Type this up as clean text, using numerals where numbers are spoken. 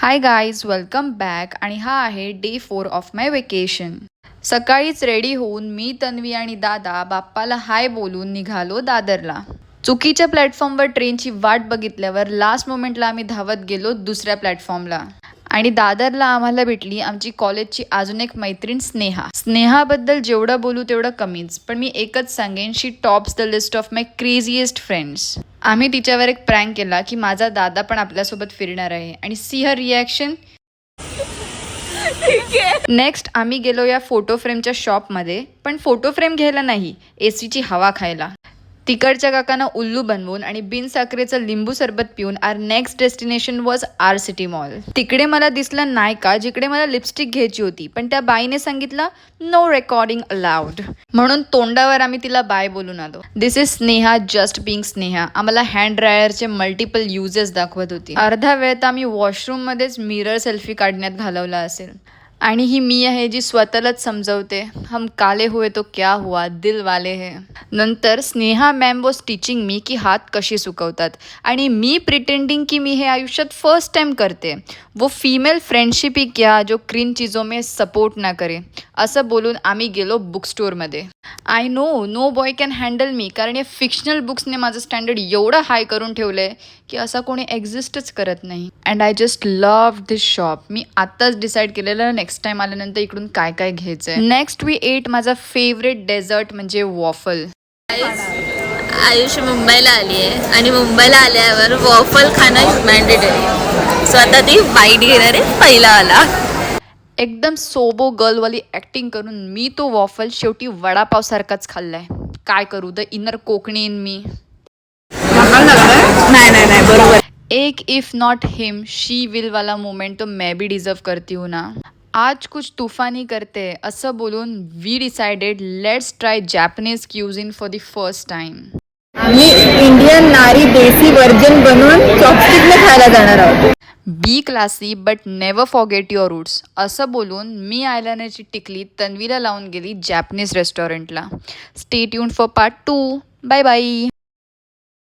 Hi guys, welcome back. आणि हा आहे डे 4 ऑफ माय वेकेशन. सकाळीच रेडी होऊन मी, तन्वी आणि दादा बाप्पाला हाय बोलून निघालो दादरला. चुकीच्या प्लॅटफॉर्मवर ट्रेनची वाट बघितल्यावर लास्ट मोमेंटला आम्ही धावत गेलो दुसऱ्या प्लॅटफॉर्मला. आणि दादरला आम्हाला भेटली आमची कॉलेजची अजून एक मैत्रीण स्नेहा. स्नेहाबद्दल जेवढं बोलू तेवढं कमीच, पण मी एकच सांगेन, she tops the list of my craziest friends. आम्ही तिच्यावर एक प्रँक केला की माझा दादा पण आपल्यासोबत फिरणार आहे, आणि सी हर रिॲक्शन. नेक्स्ट आम्ही गेलो या फोटो फ्रेमच्या शॉपमध्ये, पण फोटो फ्रेम घ्यायला नाही, एसीची हवा खायला. तिकडच्या काकांना उल्लू बनवून आणि बिनसाखरेचं लिंबू सरबत पिऊन our next destination was R City Mall. तिकडे मला दिसलं नायका, जिकडे मला लिपस्टिक घ्यायची होती, पण त्या बाईने सांगितलं नो रेकॉर्डिंग अलाउड. म्हणून तोंडावर आम्ही तिला बाय बोलून आलो. This is Sneha, just being Sneha. आम्हाला हँड ड्रायरचे मल्टिपल युजेस दाखवत होती. अर्धा वेळ तर आम्ही वॉशरूममध्येच मिरर सेल्फी काढण्यात घालवला असेल. आणि ही मी आहे जी स्वतःलाच समजवते, हम काले हुए तो क्या हुआ, दिल वाले है. नंतर Sneha ma'am was teaching me की हात कशी सुकवतात, आणि मी प्रिटेंडिंग की मी हे आयुष्यात फर्स्ट टाइम करते. वो फीमेल फ्रेंडशिप ही क्या जो क्रीन चीज़ों में सपोर्ट ना करे. असं बोलून आम्ही गेलो बुक स्टोअरमध्ये. I know boy can handle me, कारण या फिक्शनल बुक्सने माझं स्टँडर्ड एवढं हाय करून ठेवलं आहे की असं कोणी एक्झिस्टच करत नाही. And I just love this shop. मी आत्ताच डिसाईड केलेलं नेक्स्ट टाइम आल्यानंतर इकडून काय काय घ्यायचं आहे. नेक्स्ट वी एट माझा फेवरेट डेझर्ट म्हणजे वॉफल. आयुष मुंबईला आली आहे आणि मुंबईला आल्यावर वॉफल खाणं मॅन्डेटरी. सो आता ती बाईट घेणार आहे पहिला आला. एकदम सोबो गर्लवाली ॲक्टिंग करून मी तो वॉफल शेवटी वडापावसारखाच खाल्लाय. काय करू, द इनर कोकणी इन मी. नाही बरोबर. एक if not him she will वाला मोमेंट तो मैं भी डिझर्व करती हूँ ना. आज कुछ तूफानी करते असं बोलून we decided let's try Japanese cuisine for the first time. आम्ही इंडियन नारी देसी व्हर्जन बनवून चॉपस्टिकने खायला जाणार आहोत. Be classy but never forget your roots असं बोलून मी आयलाइनरची टिकली तन्वीला लावून गेली जॅपनीज रेस्टॉरंटला. Stay tuned for part 2. Bye bye.